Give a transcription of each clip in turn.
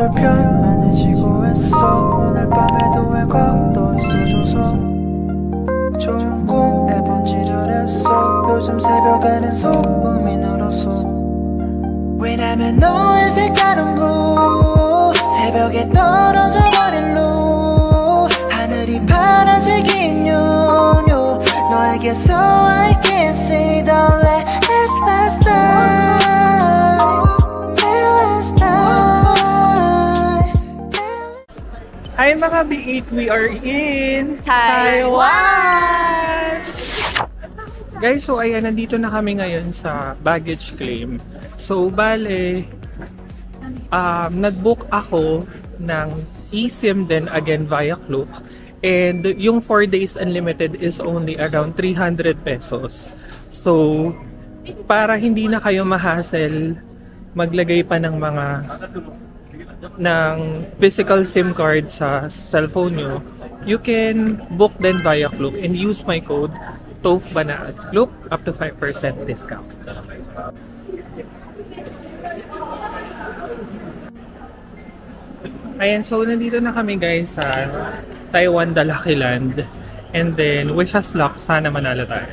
불편한 지구했어. 오늘 밤에도 왜 걷어 있어줘서 좋은 꿈 해본지를 했어. 요즘 새벽에는 소음이 늘었어. 왜냐면 너의 색깔은 blue. 새벽에 떨어져 버린 루. 하늘이 파란색인 요요. 너에게서 I can see the last night. Last night. Hi mga B8, we are in Taiwan! Guys, so ayan, nandito na kami ngayon sa baggage claim. So, bale, nag-book ako ng eSIM din again via Klook. And yung 4 days unlimited is only around 300 pesos. So, para hindi na kayo ma-hassle, maglagay pa ng physical SIM card sa cellphone nyo, you can book then via Klook and use my code TOFBANA at Klook up to 5% discount. Ayan, so nandito na kami guys sa Taiwan The Lucky Land. And then, wish us luck, sana manalo tayo.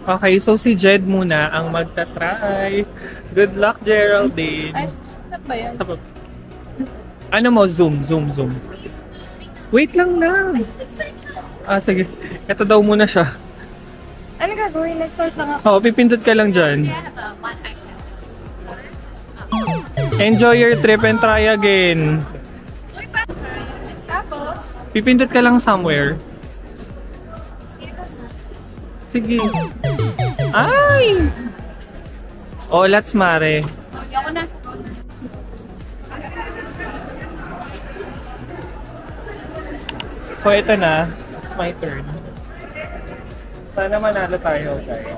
Okay, so si Jed muna ang magta-try. Good luck, Geraldine. Ay, saan ba yan? Ano mo? Zoom. Wait lang na. Sige. Ito daw muna siya. Ano gagawin? Next start lang ako. Oo, pipindot ka lang dyan. Enjoy your trip and try again. Tapos? Pipindot ka lang somewhere. Sige. Ay! Oh, let's mare. Ako na. So, ito na. It's my turn. Sana manalo tayo, guys.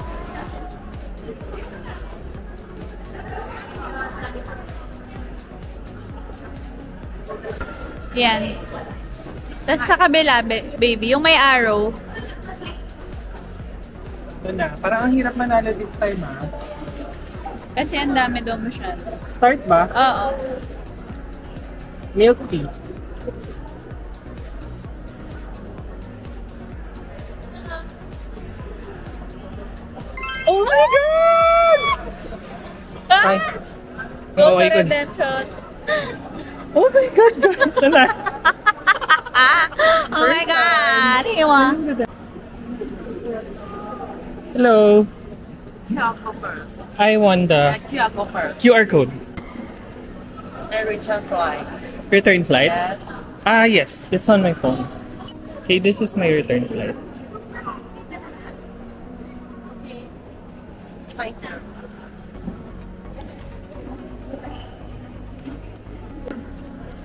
Yan. Tapos sa kabila, baby, yung may arrow. Ito na. Parang ang hirap manalo this time, ha? Kasi ang dami doon masyado. Start ba? Oo. Milk tea. Oh my God! Ay. Go to Okay, good. redemption. Oh my God, guys! Na. Oh my God! Iwa. Hello. QR code first. I want the QR code first. QR code. And return flight. Return flight? Then Yes. It's on my phone. Okay, this is my return flight. sign now.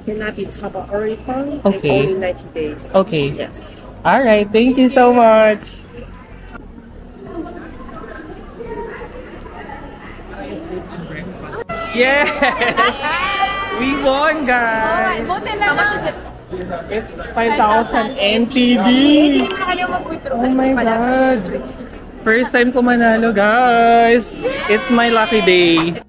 Cannot be top or refund. Okay. Only 90 days. Okay. Yes. Alright, thank you so much. Yes! We won, guys! Buti na lang. It's 5,000 NTD! Hindi mo na kayo mag-withdraw. Oh my God! First time ko manalo, guys! It's my lucky day!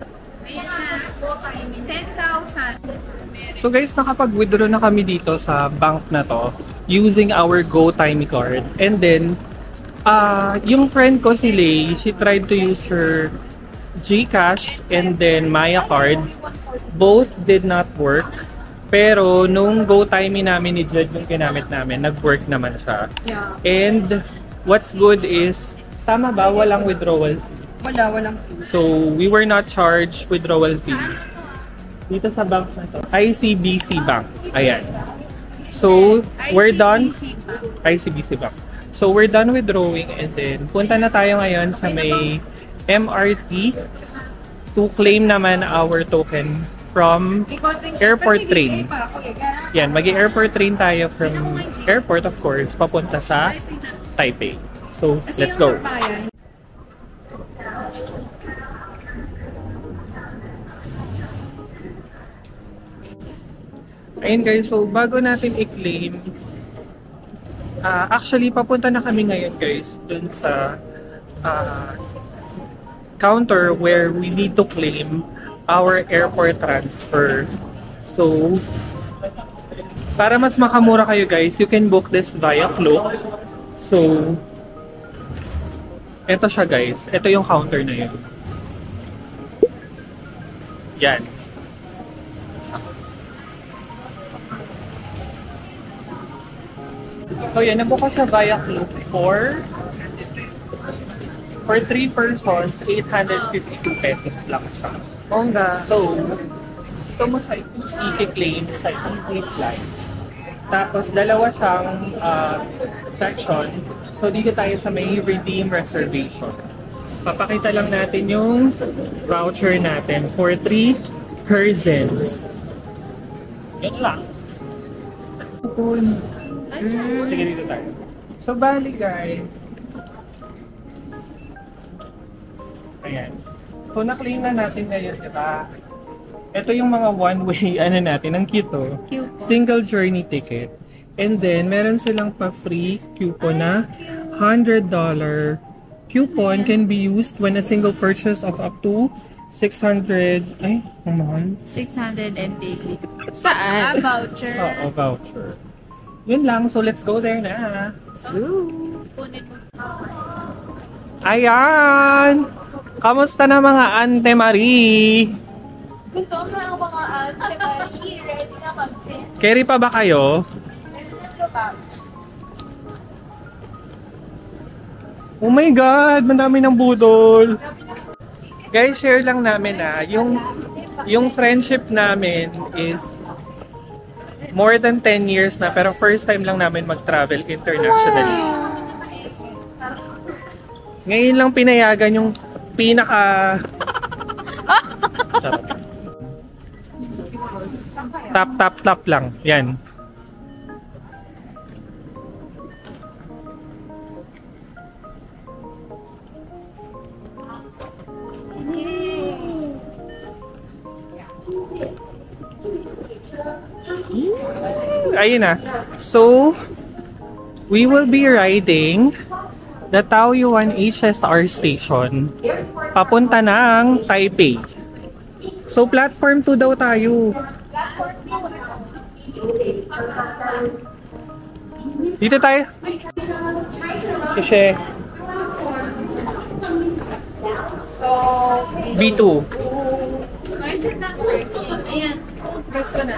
10,000. So guys, nakapag-withdraw na kami dito sa bank na to using our GoTimey card. And then, yung friend ko si Lay, she tried to use her GCash and then Maya card. Both did not work. Pero nung GoTimey namin ni Jed yung ginamit namin, nag-work naman siya. Yeah. And what's good is, tama ba? Walang withdrawal fee. Walang fee. So, we were not charged withdrawal fee. Dito sa bank na to. ICBC Bank. Ayan. So, we're done. ICBC Bank. So, we're done withdrawing and then punta na tayo ngayon sa may MRT to claim naman our token from airport train. Yan, mag-airport train tayo from airport, of course, papunta sa Taipei. So, let's go. Ayun guys, so bago natin i-claim, Actually, papunta na kami ngayon guys dun sa counter where we need to claim our airport transfer. So, para mas makamura kayo guys, you can book this via Klook. So, eto siya guys. Ito yung counter na yun. Yan. So yan, nabook ko siya via Klook for 3 persons, 852 pesos lang siya. Bongga. So, ito mo siya i-claim sa Easy Fly. Tapos, dalawa siyang section. So, dito tayo sa may redeem reservation. Papakita lang natin yung voucher natin for 3 persons. Yun lang. Sige, dito tayo. So, bali guys. Ayan. So, na-claim na natin ngayon, diba? Ito yung mga one-way, natin, ang cute oh. Cute. Single journey ticket. And then, meron silang pa-free coupon na $100 coupon can be used when a single purchase of up to 600, ay, ang mahal. 680. Saan? Voucher. Oo, voucher. Yun lang, so let's go there na. Ooh. Ayan! Kamusta na mga Ante Marie? Gusto na ang mga ate Marie. Ready na mag-tin. Carry pa ba kayo? Oh my God! Mandami ng budol! Guys, share lang namin yung friendship namin is more than 10 years na, pero first time lang namin mag-travel internationally. Ngayon lang pinayagan yung pinaka... Tap lang. Yan. Ayun na. So, we will be riding the Taoyuan HSR station papunta ng Taipei. So, platform 2 daw tayo. Dito tayo. Shishe. So, B2. why is it not working? Ayan. Press ko na.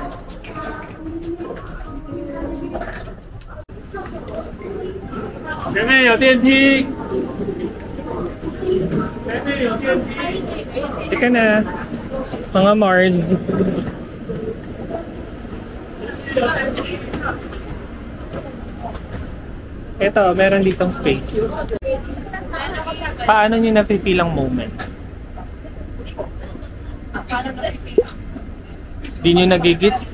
Teka na. Mga Mars. Ito, meron ditong space. Paano nyo nafe-feel ang moment? Di nyo nagigits?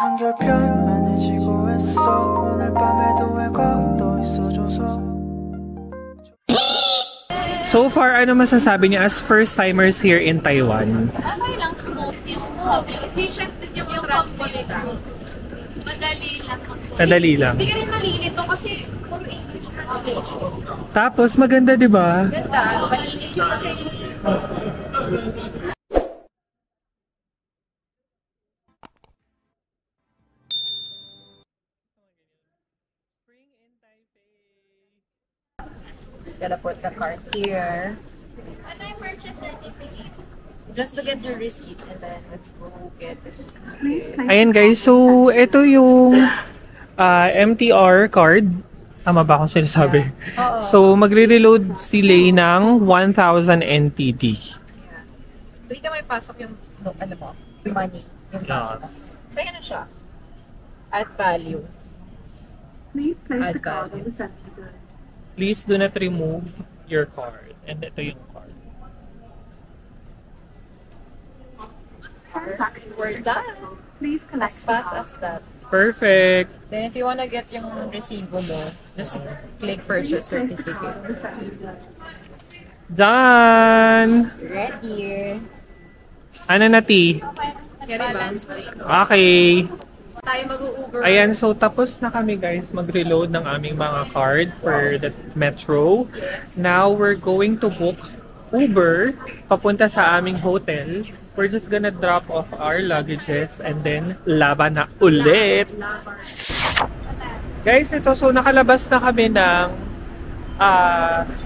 한결 편안해지고 있어 오늘 밤에도 왜 걷어 있어줘서 So far, ano masasabi niyo as first-timers here in Taiwan? Okay lang, smooth. Smooth. Efficient din yung transport nila. Madali lang. Madali lang. Hindi ka rin nalilito kasi puro English translation. Tapos, maganda, di ba? Ganda. Malinis yung trains. Just gotta put the card here. And I purchased certificate. Just to get the receipt and then let's go get it. Ayan guys, so ito yung MTR card. Tama ba akong sinasabi? Oo. So magre-reload si Lay ng 1,000 NTD. So dito may pasok yung, ano mo, money. Yung Yes. So yan na siya. Add value. Please place Add the card value. in the center. Please do not remove your card. And ito yung card. We're done. Please As fast as that. Perfect. Then if you wanna get yung resibo mo, just click purchase certificate. Done! Right here. Ano na, T? Carry ba? Okay. Tayo mag-Uber. Ayan, so tapos na kami guys mag-reload ng aming mga card for the metro. Now, we're going to book Uber papunta sa aming hotel. We're just gonna drop off our luggages and then laban na ulit. Guys, ito, so nakalabas na kami ng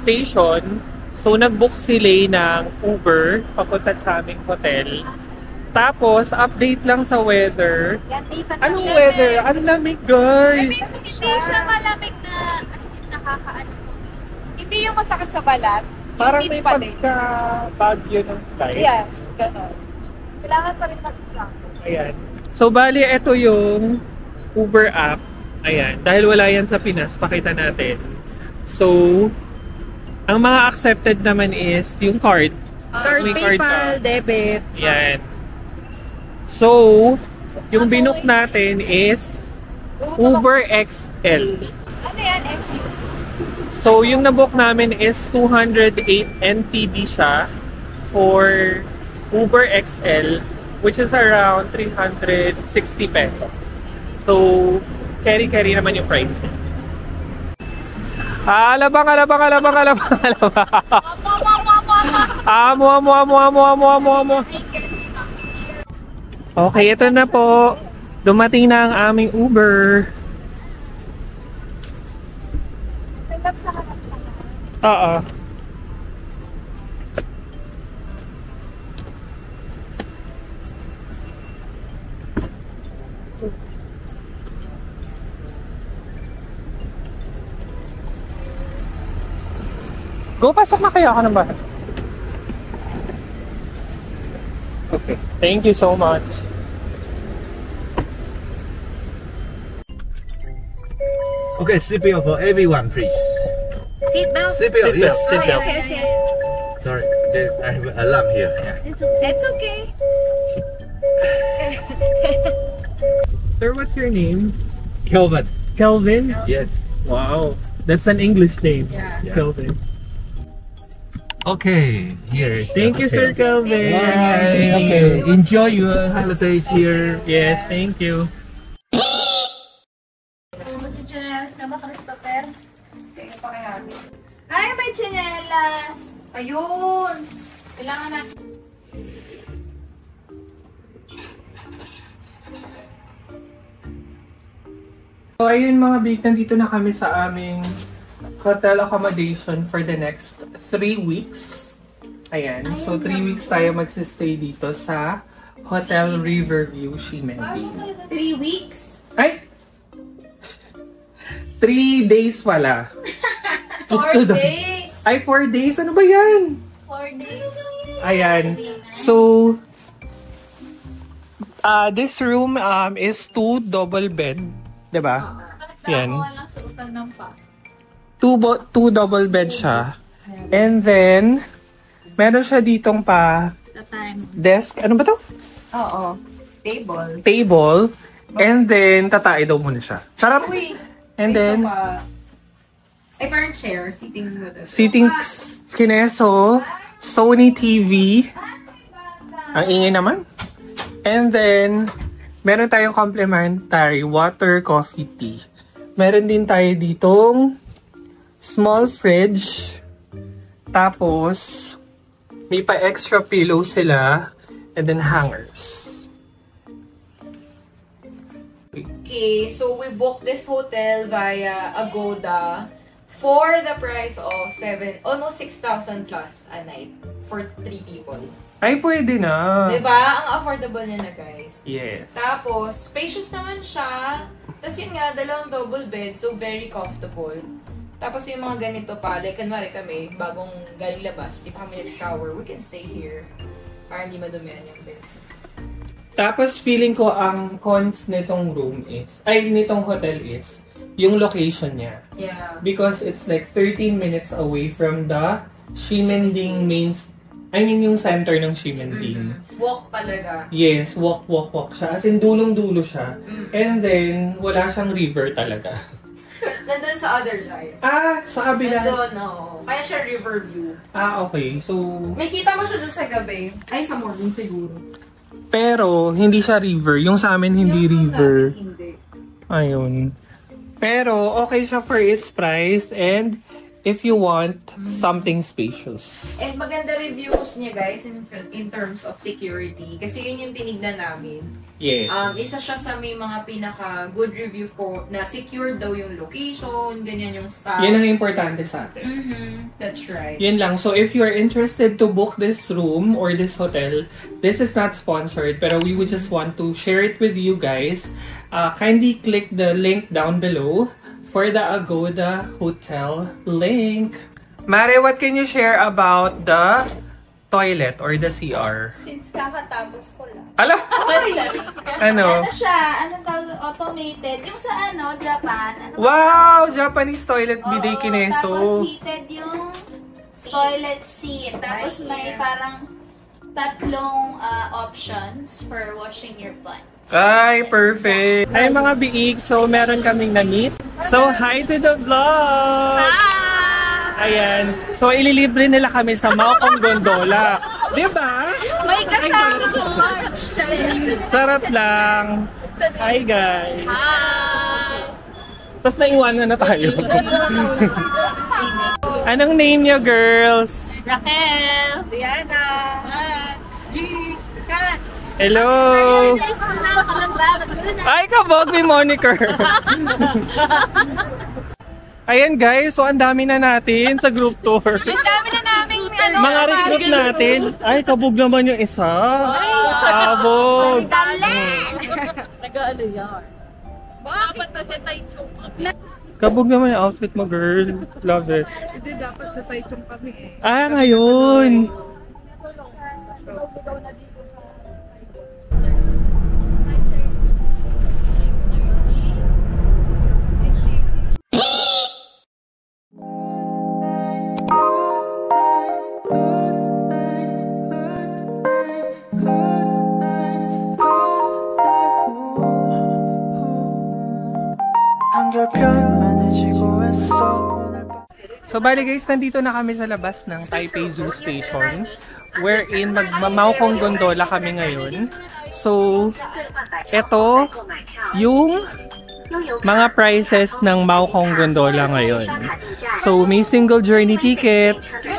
station. So, nag-book si Lay ng Uber papunta sa aming hotel. Tapos, update lang sa weather. Anong weather? Ang lamig, guys! Hindi siya malamig na as in nakakaano. Hindi yung masakit sa balat. Parang Humid may pa din. pagka-bagyo ng sky. Yes, gano'n. Kailangan pa rin mag-jacket. Ayan. So, bali, ito yung Uber app. Ayan. Dahil wala yan sa Pinas, pakita natin. So, ang mga accepted naman is yung card. Card, May card PayPal, ka. debit. Yan. So, yung binook natin is Uber XL. Ano yan, XU? So, yung nabook namin is 208 NTD siya for Uber XL, which is around 360 pesos. So, carry-carry naman yung price. Alabang. Amo. Okay, ito na po. Dumating na ang aming Uber. Oo. Go, pasok na kayo ako ng bahay. Okay. Thank you so much. Okay, seatbelt for everyone, please. Seatbelt? Seatbelt, yes. Seatbelt. Okay. Sorry, I have an alarm here. Yeah. It's okay. Sir, what's your name? Kelvin. Kelvin? Yes. Wow. That's an English name. Yeah. Kelvin. Okay, here is. Thank you, Sir Kelvin. Bye. Okay, enjoy your holidays here. Yes, thank you. Ay, may tsinelas! Ayun! Kailangan natin. So ayun mga big, nandito na kami sa aming hotel accommodation for the next 3 weeks. Ayan, so 3 weeks tayo magsistay dito sa Hotel Riverview, Shimendi. 3 weeks? Ay! 3 days pala. 4 days! Ay, 4 days? Ano ba yan? 4 days. Ayan. So, this room is 2 double bed. Diba? Yan. Walang suotan ng pa. 2 double bed siya. And then, meron siya ditong pa The time. desk. Ano ba to? Oo. Table. Table. And then, tatay daw muna siya. Charot! Uy! And then, Ay, parang chair. Sitting with us. sitting kineso, Sony TV. Ang ingay naman. And then, meron tayong complimentary water, coffee, tea. Meron din tayo ditong small fridge. Tapos, may pa extra pillow sila. And then hangers. Okay, so we booked this hotel via Agoda for the price of almost 6,000 plus a night for 3 people. Ay, pwede na. Diba? Ang affordable niya na, guys. Yes. Tapos, spacious naman siya. Tapos yun nga, 2 double bed, so very comfortable. Tapos yung mga ganito pa, like kanwari kami, bagong galing labas, di pa kami nag-shower, we can stay here. Para hindi madumihan yung beds. Tapos feeling ko ang cons nitong room is, nitong hotel is, yung location niya. Yeah. Because it's like 13 minutes away from the Ximending I mean, yung center ng Ximending. Walk talaga. Yes, walk siya. As in, dulong-dulo siya. And then, wala siyang river talaga. Nandun sa other side. Sa kabila. Nandun, no. Kaya siya river view. Okay. So, May kita mo siya dun sa gabi. Ay, sa morning siguro. pero, hindi siya river. Yung sa amin, hindi river. Hindi. Ayun. Pero, okay siya for its price and if you want something spacious. And maganda reviews niya guys in terms of security. Kasi yun yung tinignan namin. Yes. Isa siya sa may mga pinaka good review for na secure daw yung location, ganyan yung staff. Yan ang importante sa atin. That's right. Yan lang. So, if you're interested to book this room or this hotel, this is not sponsored, pero we would just want to share it with you guys. Kindly click the link down below for the Agoda Hotel link. Mare, what can you share about the toilet or the CR? Since kakatapos ko lang. Ala? Ano? Ano siya? Ano tawag? Automated. Yung sa Japan. Wow! Japanese toilet bidet Oo, kineso. Tapos heated yung toilet seat. Tapos may parang tatlong options for washing your plants. Ay, perfect! Ay, mga biig. So, meron kaming na-meet. So, hi to the vlog! Hi! Ayan. So, ililibre nila kami sa Maokong Gondola. Diba? May kasamang lunch! Charot lang. Hi, guys! Hi! Tapos naiwanan na tayo. Anong name niyo, girls? Raquel! Diana! Kat! Hello! Ay, kabog, may moniker! Ayan guys, so ang dami na natin sa group tour. Ang dami na namin Mga recruit natin. Ay, kabog naman yung isa. Kabog! Nag-ano yan? Bakit na si Taichung? Kabog naman yung outfit mo, girl. Love it. Hindi, dapat sa Taichung kami eh. Ngayon! So bali guys, nandito na kami sa labas ng Taipei Zoo Station wherein magmamaukong gondola kami ngayon. So, eto yung mga prices ng Maokong Gondola ngayon. So, may single journey ticket,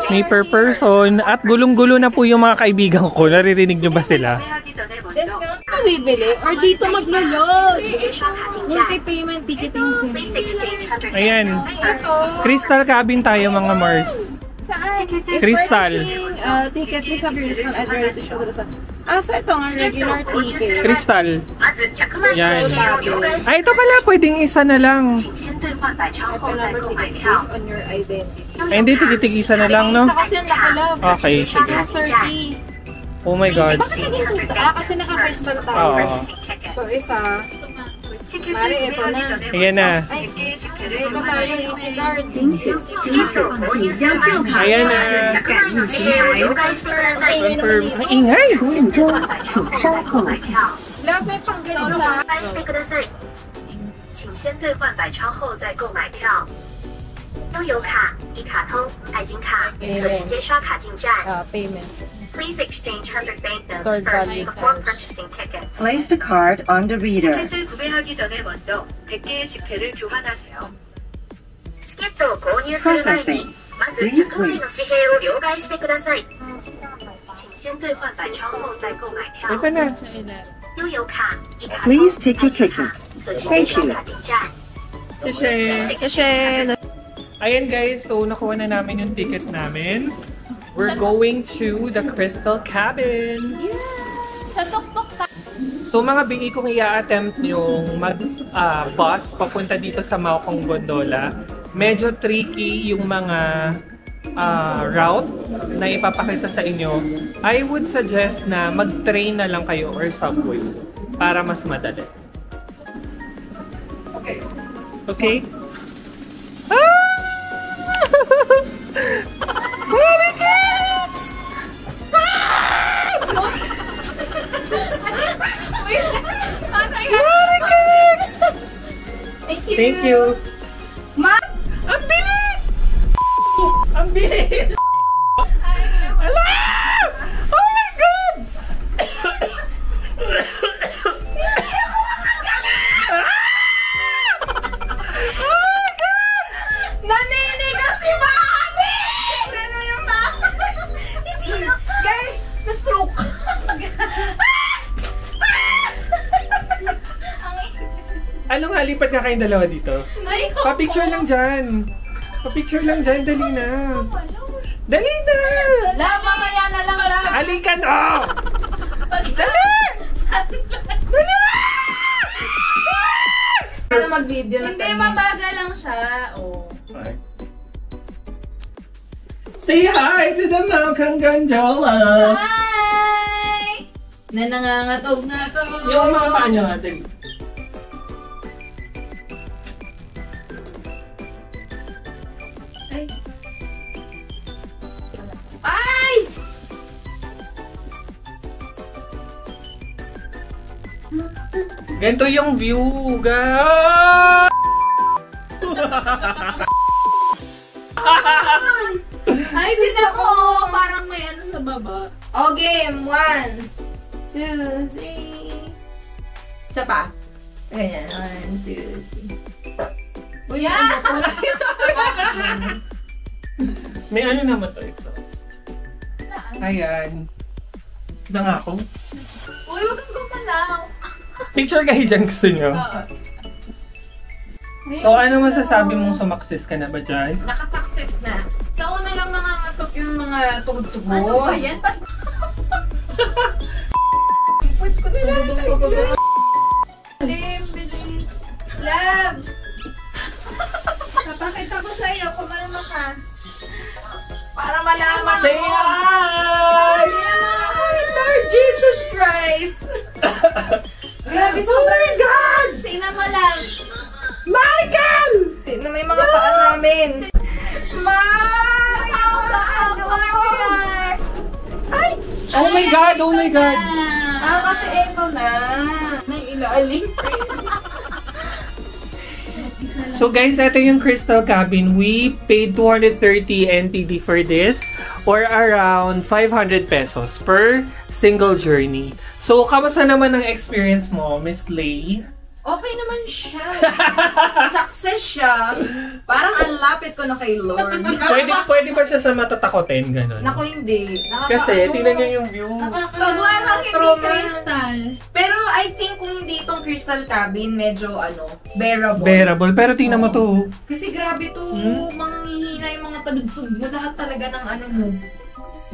may per person, at gulong-gulo na po yung mga kaibigan ko. Naririnig nyo ba sila? Ano bibili? Or dito maglo-load? Multi-payment ticketing fee. Ayan. Crystal cabin tayo mga Mars. Saan? Crystal. Ticket mo sa Crystal address siya doon sa... so ito nga, regular ticket. Crystal. Yan. Ay, ito pala. Pwedeng isa na lang. Ito number ticket based on your identity. Ay, hindi. Tig-isa na lang, no? Isa kasi yung laki-love. Okay, sige. 30. Oh my God. Kasi naka-crystal tayo. Oo. So, isa. Mari, ito na. Ayan na. Ay, ito tayo, easy card. Ayan na. Confirm. Ay, ingay! Love, may pang ganito ka. 请先兑换百超后再购买票。悠游卡、一卡通、爱金卡可直接刷卡进站。 Payment. Please exchange 100 banknotes Stored first value before cash. purchasing tickets. Place the card on the reader. 티켓을 구매하기 전에 먼저 100개의 지폐를 교환하세요. チケットを購入する前にまず100枚の紙幣を両替してください。请先兑换百超后再购买票。 Ito na. 悠游卡、一卡通、 Please take your 爱金 ticket. 卡可直接刷卡进站。 Ayan guys, so nakuha na namin yung ticket namin. We're going to the Crystal Cabin. Sa tuktok ka. So mga bingi kung i-attempt yung mag-bus papunta dito sa Maokong Gondola, medyo tricky yung mga route na ipapakita sa inyo. I would suggest na mag-train na lang kayo or subway para mas madali. Okay? Okay? Thank you. Ang bilis! Ang bilis! Ala! Oh my God! Naninigas si Mami! Ano yung bata? Hindi na. Guys, na-stroke. Ano nga, lipat nga kayong dalawa dito. Pa-picture lang dyan. Pa-picture lang dyan, dali na. Dali na! La, mamaya na lang la. Halika na! Dali! Dali! Ano mag-video na Hindi, mabaga lang siya. Oh. Say hi to the Malcolm Gondola! Hi! Na nangangatog na to. Yung mga paa niyo natin. Ay! Ganito yung view, guys! Ay, di ako. Parang may ano sa baba. O, game. 1, 2, 3. Isa pa. Ganyan. 1, 2, 3. Uy, Yeah! May ano naman to, exhaust. Ayan. Nangako. Uy, wag kang gumalaw. Picture kayo dyan, gusto nyo? Oo. So, ano masasabi mong sumakses ka na ba dyan? Nakasuccess na. Sa una lang nangangatok yung mga tuhod-tuhod. Ano ba yan? Put ko na lang. Bilis. Love! Papakita ko sa iyo kung ano ka. Para malaman Say mo. hi! Ay, Lord Jesus Christ! Grabe, sobrang God! Tingnan mo lang. Michael! Tignan mo yung mga paa namin. Ay! Oh my God! Oh my God! Kasi eto na. Nailalim. So guys, ito yung Crystal Cabin. We paid 230 NTD for this or around 500 pesos per single journey. So, kamusta naman ang experience mo, Miss Lay? Okay naman siya. Success siya. Parang ang lapit ko na kay Lord. Pwede ba siya sa matatakotin? Ganun. Naku, hindi. Kasi, tingnan niyo yung view. Pag walang hindi crystal. Pero I think kung hindi itong Crystal Cabin, medyo bearable. Bearable. Pero tingnan mo to. Kasi grabe to, manghihina yung mga taludsog mo. Lahat talaga ng mo.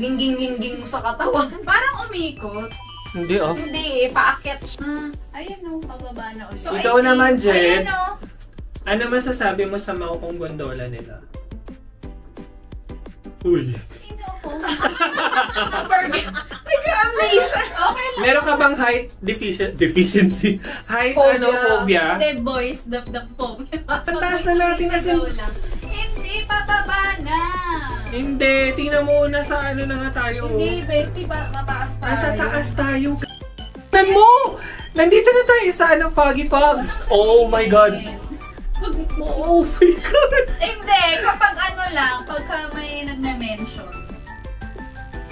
Lingging-lingging mo sa katawan. Parang umikot. Hindi, oh. Hindi, paakyat siya. Ayun o, pababa na ulit. So, Ikaw naman, Jen. Ayun o. Ano masasabi mo sa Malcolm Gondola nila? Uy. Sino po? Nag-amnesia. Okay lang. Meron ka bang height deficiency? Height phobia? Hindi, boys, the phobia. Ang taas na natin kasi. Hindi, pababa na. Hindi, tingnan mo na sa ano na nga tayo. Hindi, bestie, mataas tayo. Nasa taas tayo. Tingnan mo! Nandito na tayo sa Foggy Fogs. Oh my God. Oh my God. Hindi, kapag pagka may nagme-mention.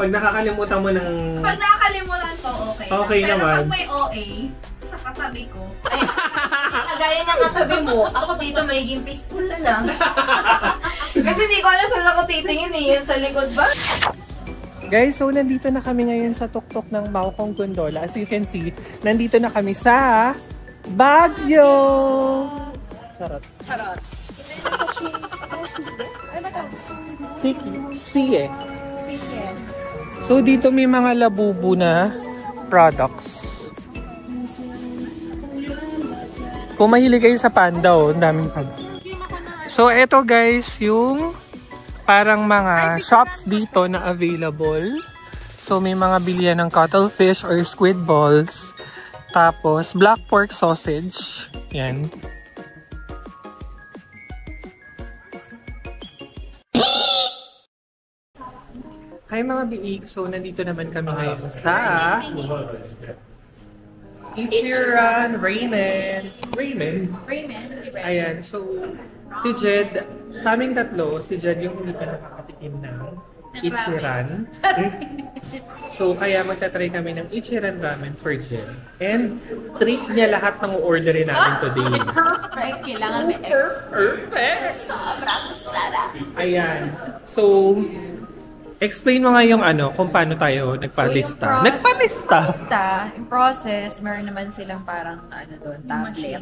Pag nakakalimutan mo ng... Pag nakakalimutan ko, okay. Okay Pero naman. pag may OA, sa katabi ko, Ay, kagaya ng katabi mo, ako dito magiging peaceful na lang. Kasi hindi ko alam saan ako titingin Yun sa likod ba? Guys, so nandito na kami ngayon sa tuktok ng Malcolm Gondola. As you can see, nandito na kami sa Baguio! Charot. Charot. Sige. So dito may mga labubu na products. Kung mahilig kayo sa panda, ang daming panda. So eto guys, yung parang mga shops dito na available. So may mga bilihan ng cuttlefish or squid balls. Tapos black pork sausage. Yan. Hi mga biig. So nandito naman kami ngayon sa Ichiran, Raymond. Raymond? Raymond. Ayan, so si Jed, sa aming tatlo, si Jed yung hindi pa nakakatikim ng Ichiran. So kaya magta-try kami ng Ichiran ramen for Jed. And treat niya lahat ng orderin namin today. Perfect. Kailangan may extra. Perfect! Sobrang sarap. Ayan. So, explain mo nga yung kung paano tayo nagpalista. Yung process, meron naman silang parang doon, tablet.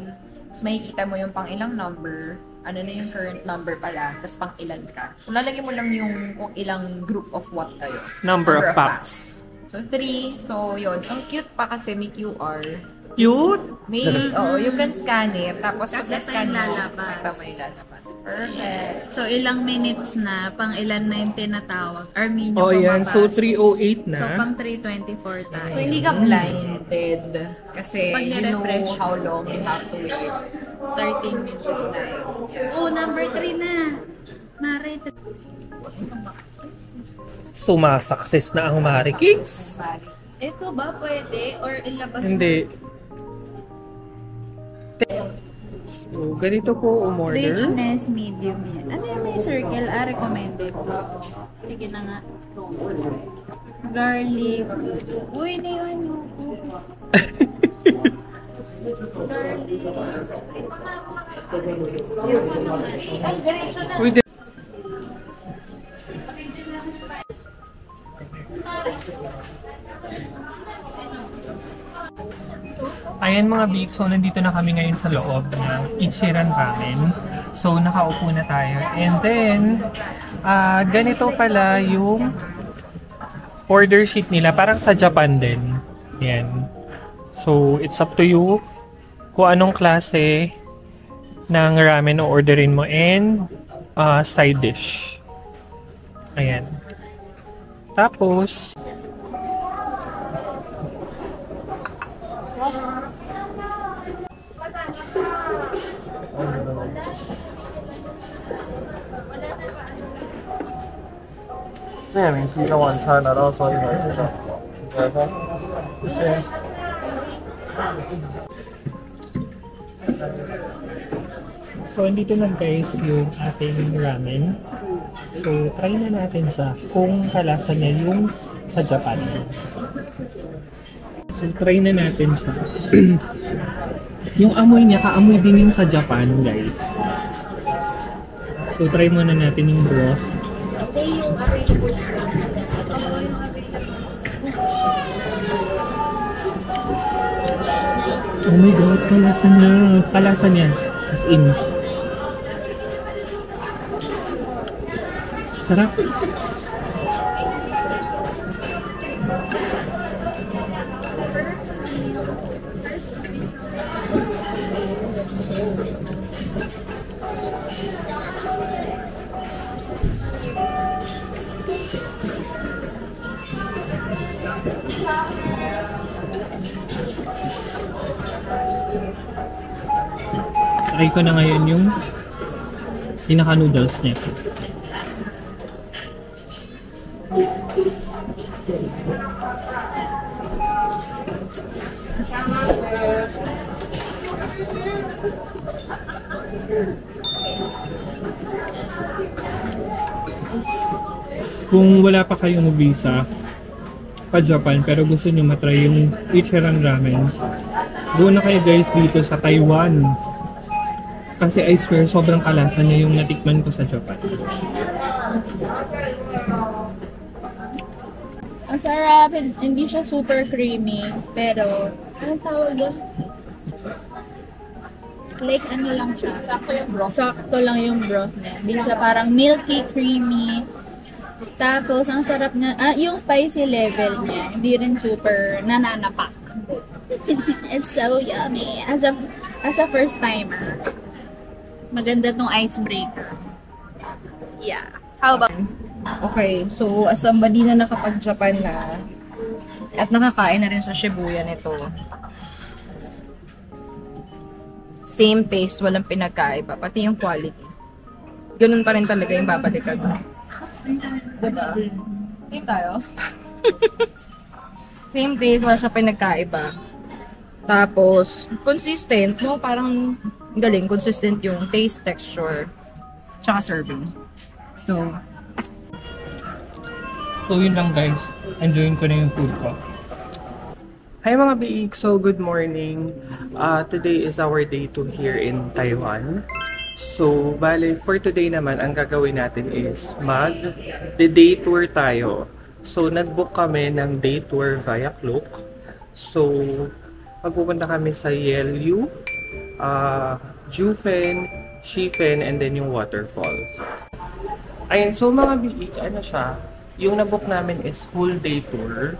Tapos makikita mo yung pang ilang number, ano na yung current number pala, tapos pang ilan ka. So lalagay mo lang yung kung ilang group of what kayo. Number of packs. So 3, so yun. Ang cute pa kasi may QR. Cute? May, you can scan it. Tapos pag na-scan mo, lalabas. ito may lalabas. Perfect. So, ilang minutes na, pang ilan na yung tinatawag? Or minimum Oh, yan. So, 3:08 na. So, pang 3:24 tayo. So, hindi ka blinded. Kasi Pag you know nirefresh how long you have to wait. 13 minutes. Which is nice. Oh, number 3 na. Mare. Sumasakses na ang Mari Kings. Ito ba pwede? Or ilabas Hindi. So, ganito po umorder. Richness, medium yan. Ano yung may circle? Recommended. Sige na nga. Garlic. Uy, na yun. Garlic. Uy, di- Ayan mga Big, so nandito na kami ngayon sa loob ng Ichiran Ramen. So nakaupo na tayo. And then, ganito pala yung order sheet nila. Parang sa Japan din. Yan. So it's up to you kung anong klase ng ramen o orderin mo and side dish. Ayan. Tapos,这名是一个晚餐，拿到手里面这个，来吧，谢谢。 So, andito na guys yung ating ramen. So, try na natin siya kung kalasa niya yung sa Japan. So, try na natin siya. Yung amoy niya, kaamoy din yung sa Japan, guys. So, try muna natin yung broth. Yung available stock. Oh my God, kalasa niya. Kalasa niya. As in. Sarap. Try ko na ngayon yung pinaka-noodles niya. Kung wala pa kayong visa pa Japan pero gusto niyo matry yung Ichiran Ramen, go na kayo guys dito sa Taiwan. Kasi I swear, sobrang kalasa niya yung natikman ko sa Japan. Ang sarap, hindi siya super creamy, pero anong tawag doon? Like ano lang siya. Sakto yung broth. Sakto lang yung broth niya. Hindi siya parang milky, creamy. Tapos, ang sarap niya, yung spicy level niya, hindi rin super nananapak. It's so yummy. As a first timer, maganda tong icebreaker. Yeah. How about? Okay, so as somebody na nakapag-Japan na at nakakain na rin sa Shibuya nito, same taste, walang pinagkaiba, pati yung quality. Ganun pa rin talaga yung babalikan mo. Diba? Same tayo? Same taste, wala siya pinagkaiba. Tapos, consistent, no? Parang galing, consistent yung taste, texture, tsaka serving. So yun lang guys. Enjoyin ko na yung food ko. Hi mga biik! So, good morning. Today is our day 2 here in Taiwan. So, bale, for today naman, ang gagawin natin is mag-day tour tayo. So, nag-book kami ng day tour via Klook. So, magpupunta kami sa Yelyu, Jufen, Shifen, and then yung waterfalls. Ayun, so mga biik, ano siya, yung nabook namin is full day tour.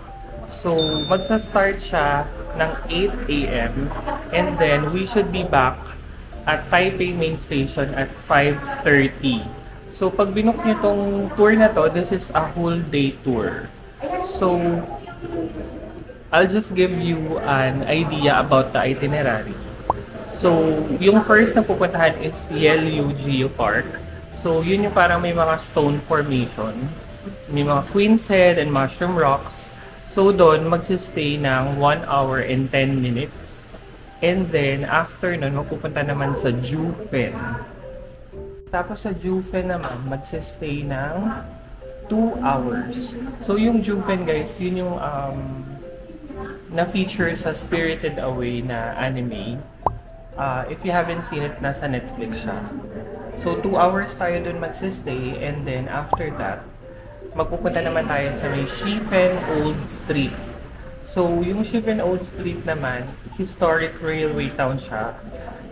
So, magsa-start siya ng 8 AM and then we should be back at Taipei Main Station at 5:30. So, pag binook nyo tong tour na to, this is a whole day tour. So, I'll just give you an idea about the itinerary. So, yung first na pupuntahan is Yelyu Geopark. So, yun yung parang may mga stone formation. May mga Queen's Head and Mushroom Rocks. So, doon magsistay ng 1 hour and 10 minutes. And then, after nun, mapupunta naman sa Jufen. Tapos sa Jufen naman, magsistay ng 2 hours. So, yung Jufen guys, yun yung na-feature sa Spirited Away na anime. If you haven't seen it, nasa Netflix siya. So, 2 hours tayo dun magsistay and then after that, magpupunta naman tayo sa may Shifen Old Street. So, yung Shifen Old Street naman, historic railway town siya.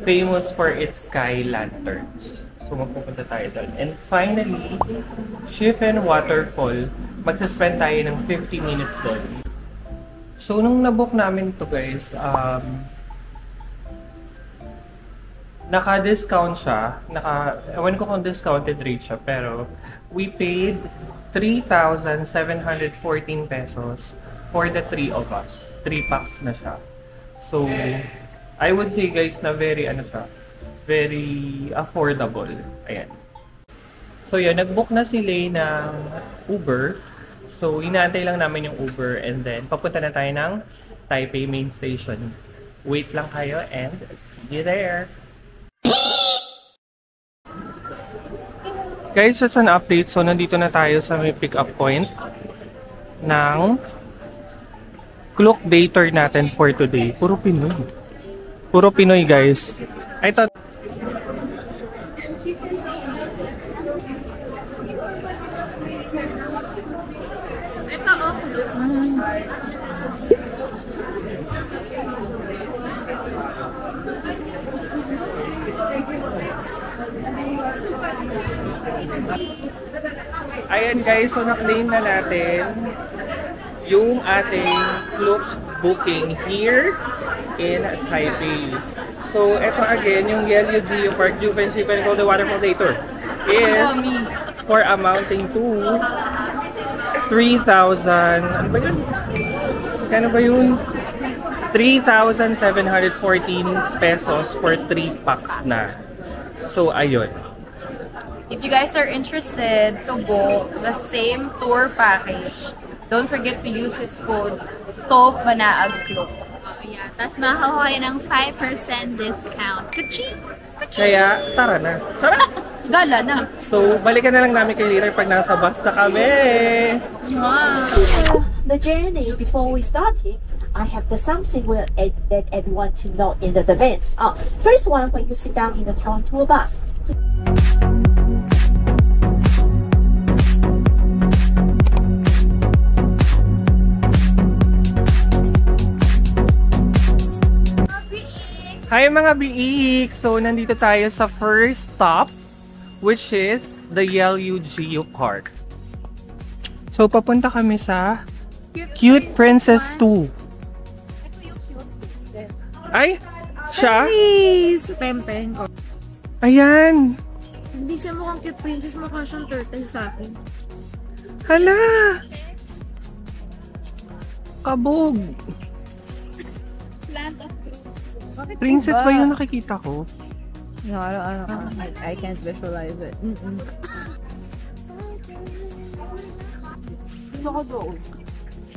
Famous for its sky lanterns. So, magpupunta tayo dun. And finally, Shifen Waterfall, magsaspend tayo ng 50 minutes dun. So, nung nabook namin to guys, naka-discount siya. Ewan ko kung discounted rate siya, pero we paid 3,714 pesos for the 3 of us. 3 packs na siya. So, I would say guys na very affordable. Ayan. So, yun, nag-book na si Lay ng Uber. So, inaantay lang namin yung Uber and then papunta na tayo ng Taipei Main Station. Wait lang kayo and see you there! Guys, just an update. So, nandito na tayo sa may pick-up point ng Klook Day Tour natin for today. Puro Pinoy. Puro Pinoy, guys. I thought... Ayan guys, so na-claim na natin yung ating Klook booking here in Taipei. So, eto again, yung Yelyu Geopark, Jufen, Shifen, Golden Waterfall Day Tour is for amounting to 3,000... Ano ba yun? Kano ba yun? 3,714 pesos for 3 packs na. So, ayun. if you guys are interested to book the same tour package, don't forget to use this code TOPMANAAGKLOOK. Yeah, tapos makakuha kayo ng 5% discount. Kaching! Kaya, tara na. Tara! Gala na. So, balikan na lang namin kay later pag nasa bus na kami. Wow. The journey before we started, I have something that everyone to know in advance. First one, when you sit down in the Taiwan tour bus. Hi mga biik! So, nandito tayo sa first stop, which is the Yelyu Geopark. So, papunta kami sa Cute Princess 2. Ay! Siya? Please! Pempeng ko. Ayan! Hindi siya mukhang cute princess, mukha siyang turtle sa akin. Hala! Kabog! Plant of Princess ba yung nakikita ko? No, I can't visualize it.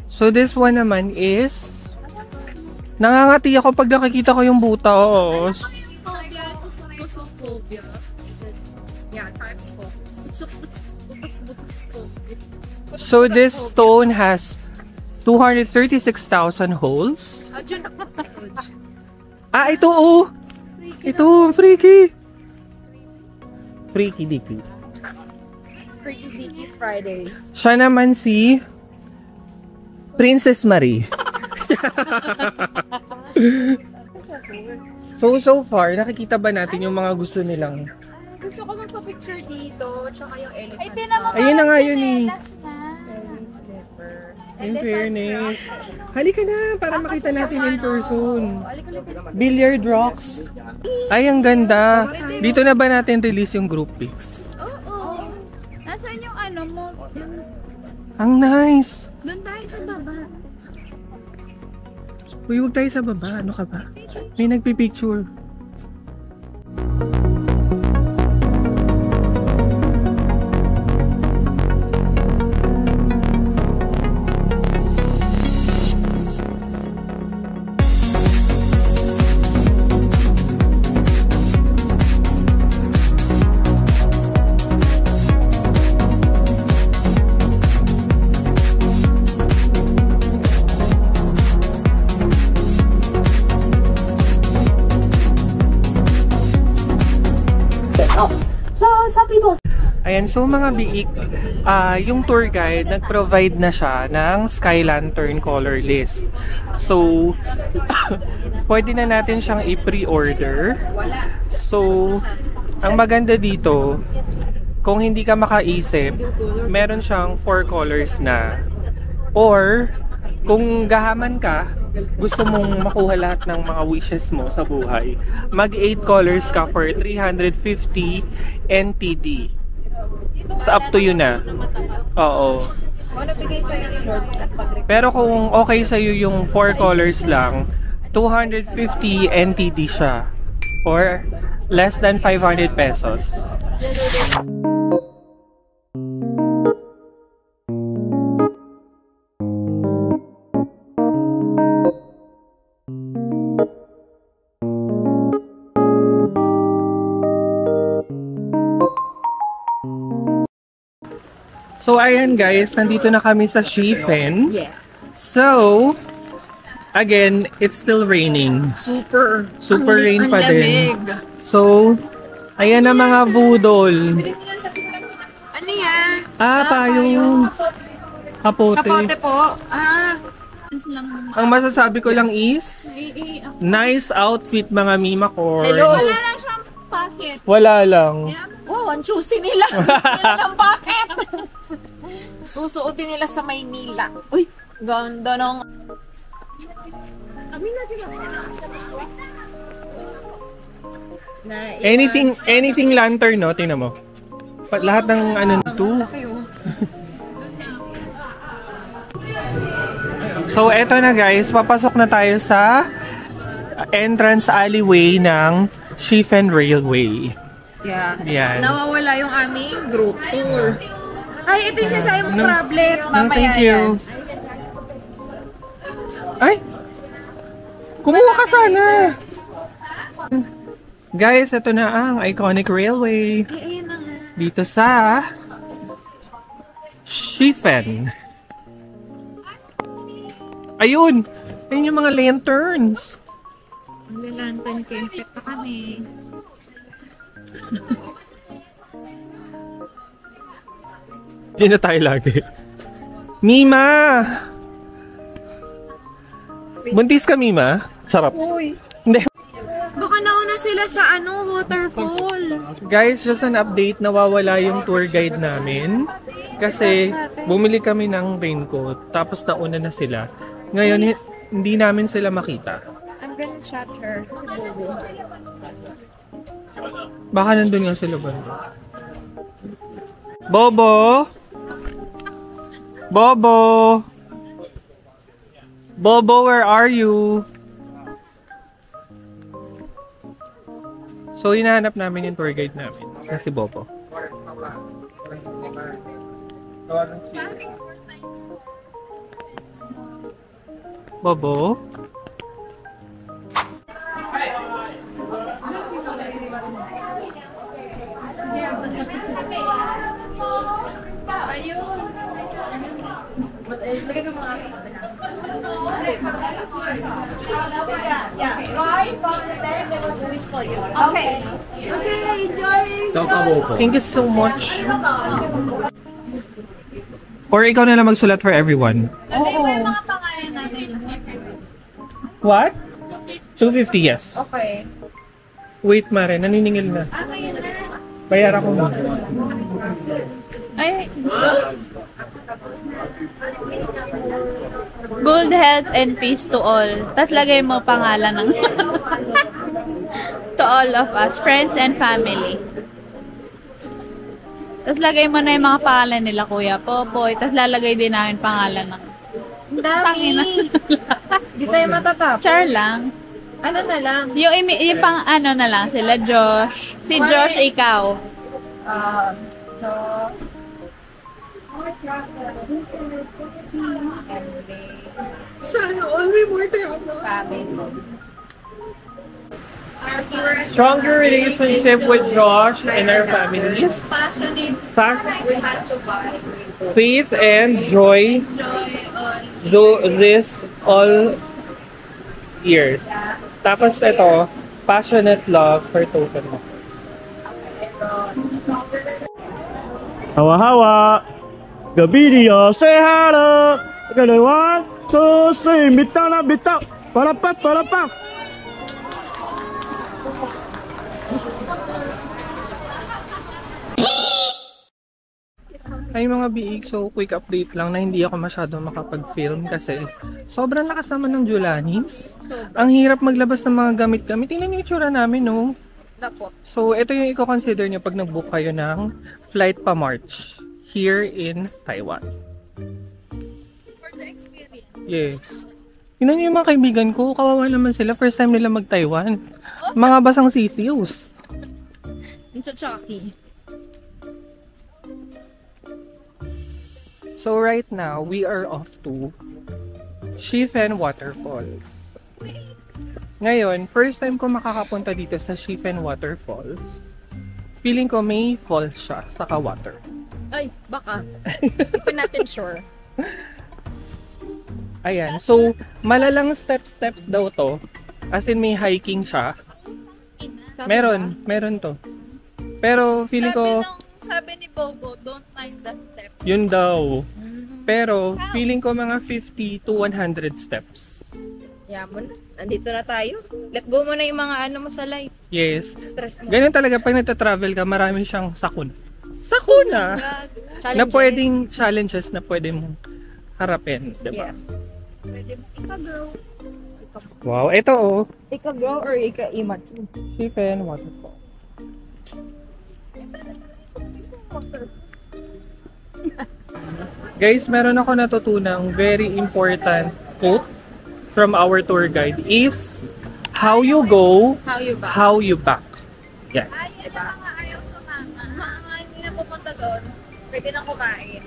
So this one naman is Nangangati ako pag nakikita ko yung butas. So this stone has 236,000 holes. Ah, ito oh! Ito, freaky! Freaky Dicky. Freaky Dicky Friday. Siya naman si Princess Marie. So far, nakikita ba natin yung mga gusto nilang? Gusto ko magpa-picture dito, tsaka yung elephant. Ay, tinan mo. Ayun na nga yun eh. Slipper. In fairness. Halika na, para makita natin in person. Billiard rocks. Ay, ang ganda. Dito na ba natin release yung group pics? Oo. Nasaan yung ano mo? Ang nice. Doon tayo sa baba. Uy, huwag tayo sa baba. Ano ka ba? May nagpipicture. So some people Ayan, so mga biik, yung tour guide, nag-provide na siya ng Sky Lantern color list. So, pwede na natin siyang i-pre-order. So, ang maganda dito, kung hindi ka makaisip, meron siyang 4 colors na. Or, kung gahaman ka, gusto mong makuha lahat ng mga wishes mo sa buhay, mag 8 colors ka for 350 NTD. So, up to you na. Oo. Pero kung okay sa'yo yung 4 colors lang, 250 NTD siya. Or less than 500 pesos. So, ayan guys, nandito na kami sa Shifen. Yeah. So, again, it's still raining. Super Rain pa din. lamig. So, ayan na mga budol. Ano yan? Payong kapote. Kapote po. Ang masasabi ko lang is, nice outfit mga Mima Core. Hello. Wala lang siyang pocket. Wala lang. Wow, ang juicy nila. Ang pocket. Susuotin nila sa Maynila. Uy, ganda nung... Anything lantern, no? Tingnan mo. Lahat ng ano nito. So, eto na guys. Papasok na tayo sa entrance alleyway ng Shifen Railway. Yeah. Yan. Nawawala yung aming group tour. Ay, ito yung sinasabi mong tablet. Mamaya thank you. yan. Ay! Kumuha ka sana! Guys, ito na ang iconic railway. Dito sa Shifen. Ayun! Ayun yung mga lanterns. Lantern kempet pa kami. Hindi na tayo lagi. Mima! Buntis ka, Mima? Sarap. Uy. Hindi. Baka nauna sila sa waterfall. Guys, just an update. Nawawala yung tour guide namin. Kasi bumili kami ng raincoat. Tapos nauna na sila. Ngayon, hindi namin sila makita. I'm gonna chat her. Baka nandun nga sila ba? Bobo! Bobo! Bobo, where are you? So, hinahanap namin yung tour guide namin. Si Bobo. Bobo? Okay. Okay, enjoy. Thank you so much. Or ikaw na lang magsulat for everyone. Lagay mo yung mga pangalan namin. What? 250, yes. Okay. Wait, Mare, naniningil na. Bayaran ko muna. Ay. Good health and peace to all. Tapos lagay mo pangalan ng to all of us, friends and family. Tapos lagay mo na yung mga pangalan nila, Kuya Popoy. Tapos lalagay din namin pangalan ng Pangina. Di tayo matatap. Char lang. Ano na lang? Yung pang ano na lang, sila Josh. Si Josh, ikaw. Sana all may more tayo. Stronger relationship with Josh and our families. We had to buy. Faith and joy do this all years. Tapos ito, passionate love for total mo. Hawa-hawa. Gabidio, say hello. Okay, 1, 2, 3. Bitaw na, bitaw. Palapa, palapa. Ay mga biig, so quick update lang na hindi ako masyado makapag-film kasi sobrang lakas naman ng Julanis. Ang hirap maglabas ng mga gamit-gamit. Tingnan yung itsura namin, no? So, ito yung i-consider nyo pag nag-book kayo ng flight pa March here in Taiwan. For the experience. Yes. Tingnan nyo yung mga kaibigan ko, kawawa naman sila. First time nila mag-Taiwan. Mga basang sisius. Ito Chucky. So right now, we are off to Shifen Waterfalls. Ngayon, first time ko makakapunta dito sa Shifen Waterfalls. Feeling ko may falls siya, saka water. Ay, baka. Hindi pa natin sure. Ayan, so malalang steps daw to. As in may hiking siya. Meron to. Pero feeling ko... Sabi ni Bobo, don't mind the steps. Yun daw. Pero feeling ko mga 50 to 100 steps. Yamon. Nandito na tayo. Let go mo na yung mga ano mo sa life. Yes. Stress mo. Ganyan talaga pag nagta-travel ka, marami siyang sakuna. Sakuna! Na pwedeng challenges na pwede mong harapin, diba? Yeah. Pwede mo ika-grow. Wow, ito oh. Ika-grow or ika-imat? Shifen Waterfall. Guys, meron ako natutunang very important quote from our tour guide is how you go, how you back. Yan. Ayaw na mga ayaw sumama. Mga hindi na pupunta doon. Pwede na kumain.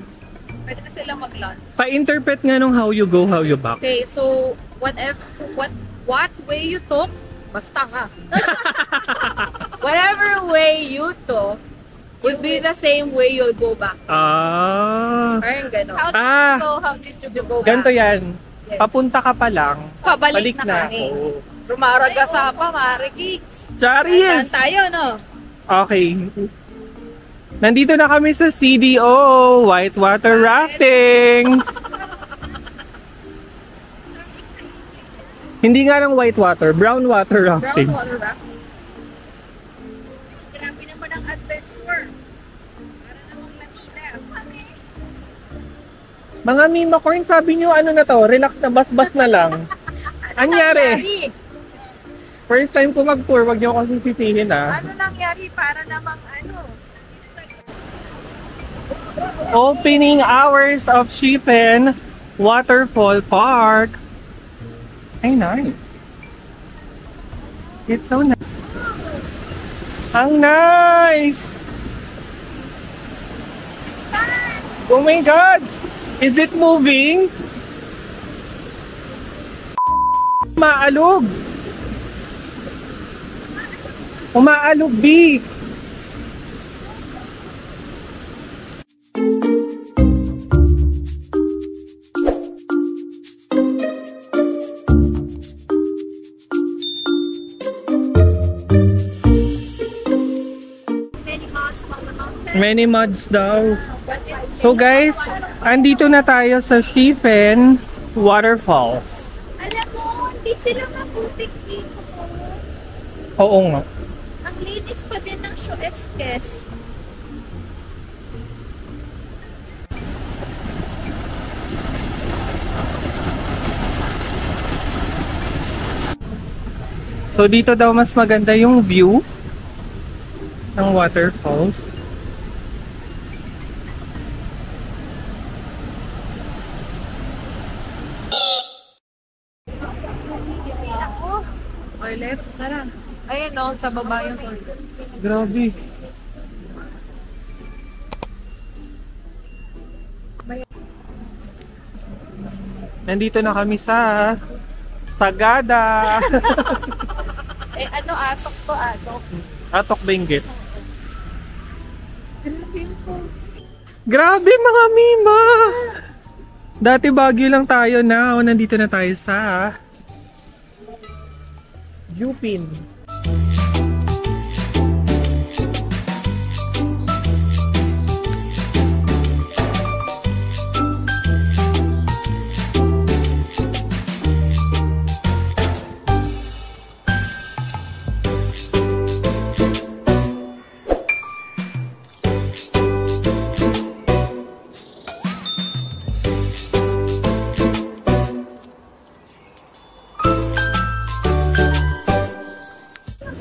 Pwede na silang mag-lunch. Pa-interpret nga nung how you go, how you back. Okay, so what way you took, basta nga. Whatever way you took, would be the same way you'll go back. Parang gano'n. How did you go back? Ganito yan. Yes. Papunta ka pa lang. Pabalik balik na kami. Rumaraga sa pa, Mare Kicks. Charis! Saan tayo, no? Okay. Nandito na kami sa CDO, Whitewater Rafting. Hindi nga lang whitewater, brown water rafting. Brown water rafting. Grabe naman ang adventure. Para namang Manila. Mga Mima Corn, sabi nyo ano na to, relax na bas-bas na lang. Anyari? First time ko mag-tour, wag nyo ako sisisihin ha. Ano nangyari para namang ano? Opening hours of Shifen Waterfall Park. Ay, nice. It's so nice. Ang nice! Oh my God! Is it moving? Umaalog! Umaalog, B! Many mods daw. So guys, andito na tayo sa Shifen Waterfalls. Alam mo, hindi sila maputik dito. Oo nga. Ang linis pa din ng Shoeskes. So dito daw mas maganda yung view ng waterfalls. Okay, left. Tara. Ayan o, sa baba yung toilet. Grabe. Nandito na kami sa Sagada. Eh, ano, atok to, atok. Atok Benguet. Grabe mga Mima! Dati Baguio lang tayo na. Nandito na tayo sa Jupin.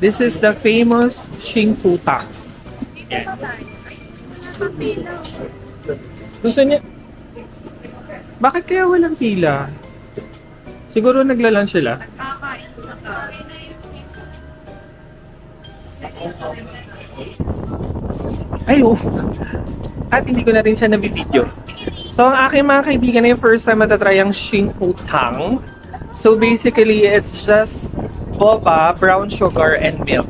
This is the famous Xing Fu Tang. Yan. Gusto niya... Bakit kaya walang pila? Siguro naglalan sila. Ay, oh. At hindi ko na rin siya nabibidyo. So, ang aking mga kaibigan na yung first time matatry ang Xing Fu Tang. So, basically, it's just boba, brown sugar, and milk.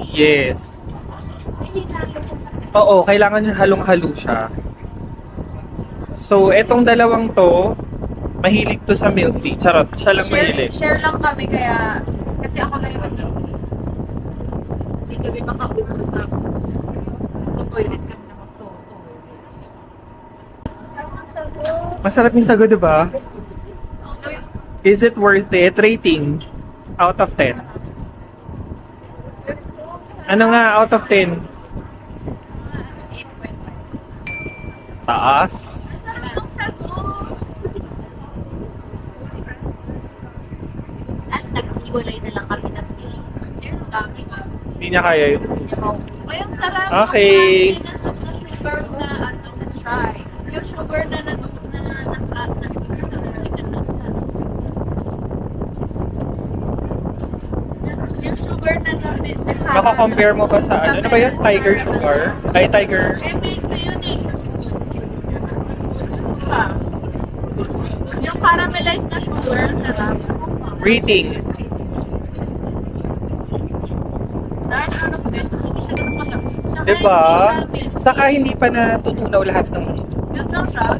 Yes. Oo, kailangan yung halong-halo siya. So, etong dalawang to, mahilig to sa milk tea. Charot, siya lang mahilig. Share lang kami kaya, kasi ako na yung hindi kami makaubos tapos toilet kami na magtoto. Masarap yung sago, diba? Is it worth it? Rating out of 10. Ano nga out of 10? 8.5. Taas. At nag-iwalay na lang kami ng pili. Hindi niya kaya yun. Ayun, sarap. Okay. Sa sugar na, let's try. Yung sugar na na-mix na yung sugar na na-mix. Maka-compare mo ba sa ano? Ano ba yun? Tiger sugar? Ay, tiger. Milk na yun eh. Yung caramelized na sugar, sarap. Rating. Diba? Saka hindi pa natutunaw lahat ng Yun lang siya.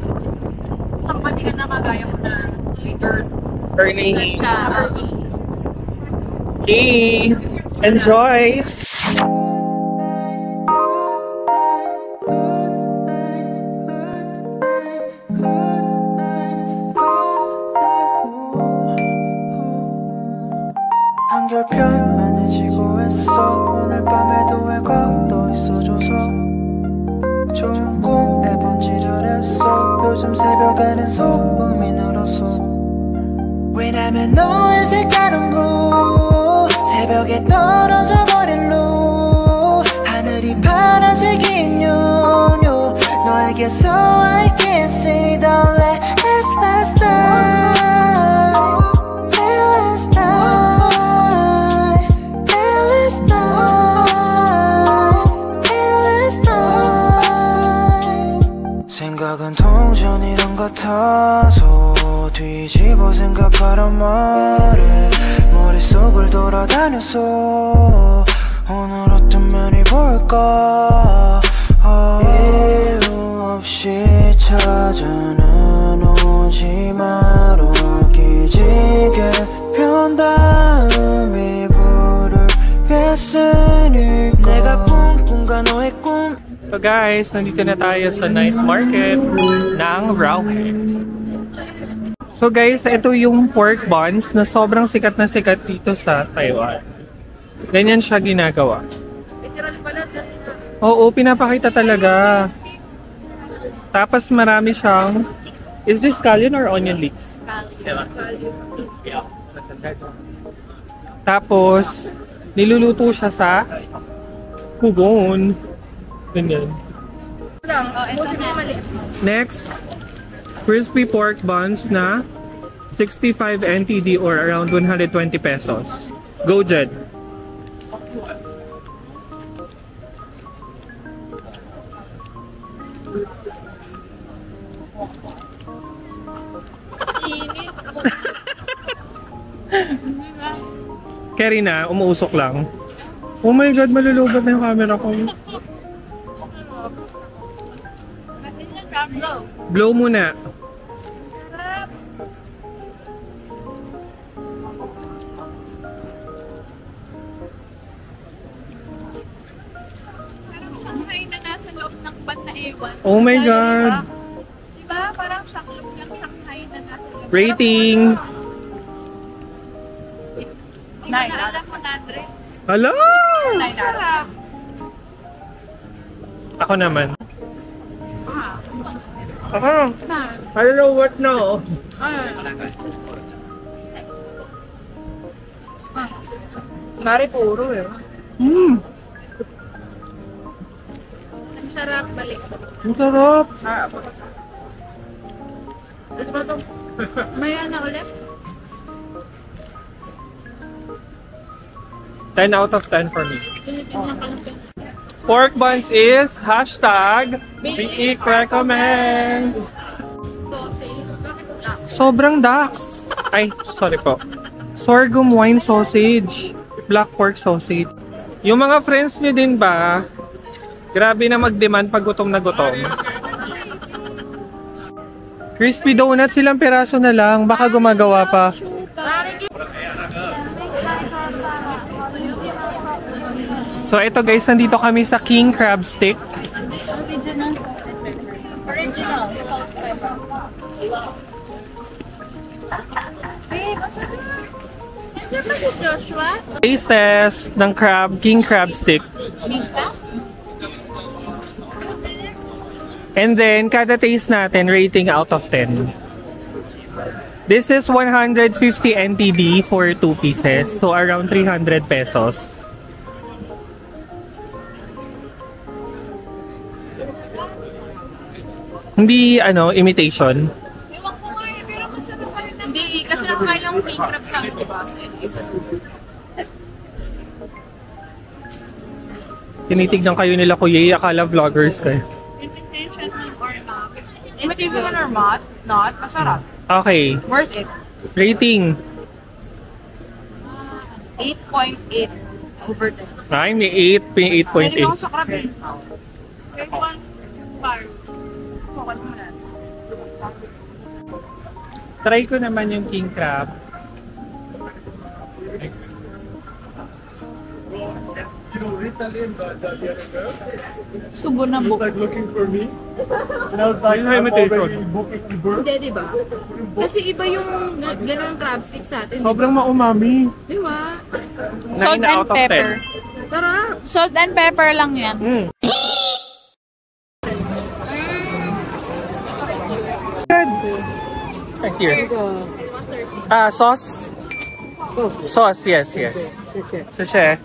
Saka hindi ka na magaya mo na later. Ernie. Okay. Enjoy! 한결 편안해지고 했어. 오늘 밤에도 왜 걷어 있어줘서 좋은 꿈에 번지를 했어. 요즘 새벽에는 소음이 늘었어. 왜냐면 너의 색다른 blue 새벽에 떨어져 버린 blue 하늘이 파란색인 요요 너에게서 I can see the last night. 생각은 동전이란 같아서 뒤집어 생각하란 말에 머릿속을 돌아다녔어. 오늘 어떤 면이 볼까. 이유 없이 찾아는 오지 말어. 기지개 편 다음 이불을 뺐으니까 내가 꿈꾼과 너의 꿈 So guys, nandito na tayo sa night market ng Rauhe. So guys, ito yung pork buns na sobrang sikat na sikat dito sa Taiwan. Ganyan siya ginagawa. Oo, pinapakita talaga. Tapos marami siyang... Is this scallion or onion leeks? Yeah. Tapos, niluluto siya sa kugon. Ganyan. Next, crispy pork buns na 65 NTD or around 120 pesos. Go, Jed. Karina, umuusok lang. Oh my God, malulubat na yung camera ko. Blow muna. Shanghai na nasa loob ng bat na ewan. Oh my God. Diba? Parang Shanghai na nasa loob. Rating. Hindi ko na alam 100. Hello! Sarap. Ako naman. Ako. I don't know what now. Mari puro eh. Ang sarap, balik. Ang sarap. May ano ulit? 10 out of 10 for me. Pork buns is #BIG recommend. Sobrang dax. Ay, sorry po. Sorghum wine sausage. Black pork sausage. Yung mga friends nyo din ba, grabe na mag-demand pag gutom na gutom. Crispy donuts, silang piraso na lang. Baka gumagawa pa. So ito guys, nandito kami sa King Crab Stick. Original. Salt pepper. Nandiyan ba si Joshua? Taste test ng King Crab Stick. And then, kada taste natin, rating out of 10. This is 150 NTD for 2 pieces. So around 300 pesos. Hindi, imitation. Hindi, kasi nakakain ng king crab sa akin, diba? Tinitignan kayo nila Kuya, akala vloggers kayo. Imitation or not? Imitation or not? Not. Masarap. Okay. Worth it. Rating. 8.8 over 10. Ay, may 8, may 8.8. Pwede ako sa crab eh. Grade 1 bar. Try ko naman yung king crab. Subo na buko. Looking for me. And I was like, I'm already booking Uber. Hindi, diba? Kasi iba yung ganun crab stick sa atin. Sobrang maumami. Diba? Salt 9 and out of 10. pepper. Tara! Salt and pepper lang yan. Good. Right here. Sauce? Sauce, yes. Sachet.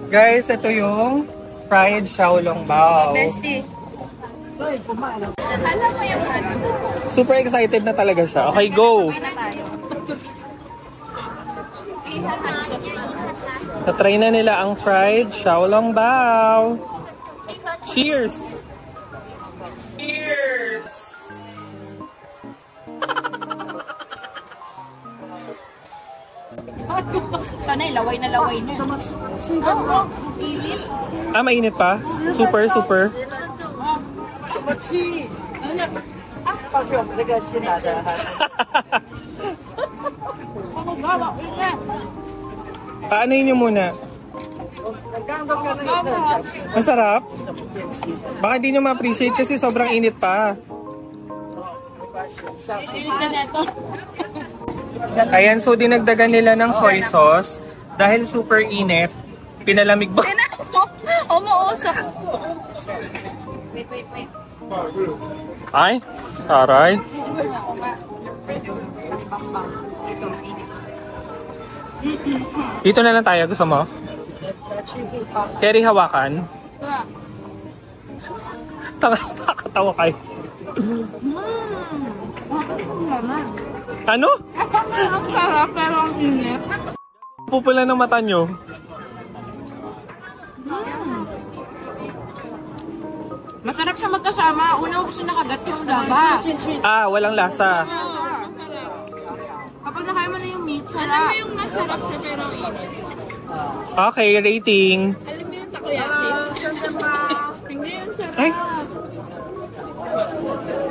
Guys, ito yung fried xiaolongbao. Bestie. Alam mo yung ano? Super excited na talaga siya. Okay, go! Tatry na nila ang fried xiaolongbao. Cheers! Cheers! Tanay, laway na laway na. Oo, init. Mainit pa? Super. Ano gawa? Ingat. Paano yun muna? Masarap? Baka hindi nyo ma-appreciate kasi sobrang init pa. Ayan, so dinagdagan nila ng soy sauce. Dahil super init, pinalamig ba? Umuusok. Wait. Ay, taray. Dito na lang tayo, gusto mo? Carry hawakan. Nakakatawa kayo. Ano? Ang sarap pero ang init. Pupula ng mata nyo. Masarap siya magkasama. Una ko kasi nakagat yung labas. Ah, walang lasa. Kapag nakain mo na yung meat, Alam mo yung masarap siya pero ang init. Okay, rating. Alam mo yung takoyaki? Hindi yung sarap. Ay.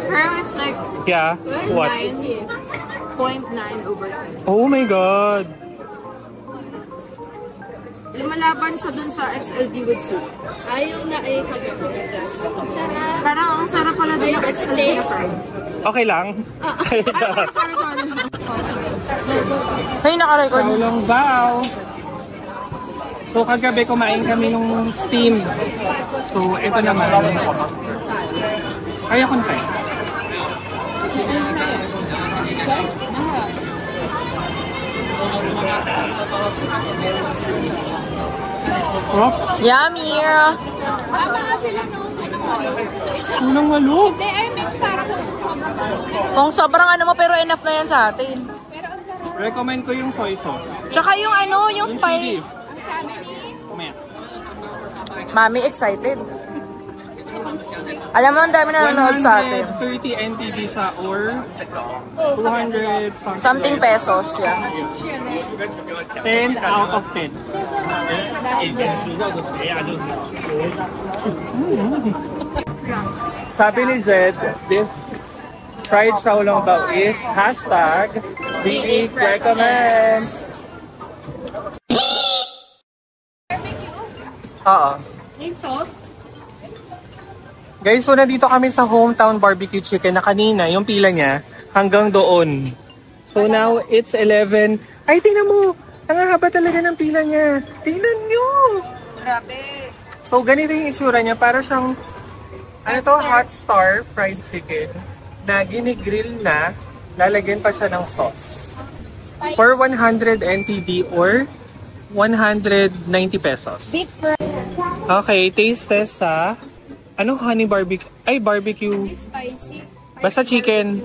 Pero it's like Yeah, what? 0.9 over 10. Oh my God. Lumalaban siya dun sa XLD with soup. Ayaw na ay kagabi. Sarap. Parang ang sarap pala dun yung XLD na fries. Okay lang. Sorry. Hey, naka-record. Saulong Bao. So kagabi kumain kami nung steam. So ito naman. Kaya kong try. Oh, Yummy! Tama nga sila nung unang walo. Hindi, I mean parang Kung sobrang ano mo, pero enough na yan sa atin. Recommend ko yung soy sauce. Tsaka yung ano, yung spice. ang sabi ni Mamaya. Mami, excited. Alam mo, ang dami na nanonood sa atin. 130 NTD siya or 200 Something pesos, yeah. 10 out of 10. Sabi ni Zed, this fried Xiaolong Bao is hashtag BE recommends. Oo. Guys, so nandito kami sa Hometown Barbecue Chicken na kanina, yung pila niya, hanggang doon. So now, it's 11. Ay, tingnan mo! Nangahaba talaga ng pila niya. Tingnan nyo! Grabe. So, ganito yung itsura niya. Para siyang, ano to, hot star fried chicken na ginigrill na, lalagyan pa siya ng sauce. For 100 NTD or 190 pesos. Okay, taste test sa ano, honey barbecue? Ay, barbecue. spicy. Basta chicken.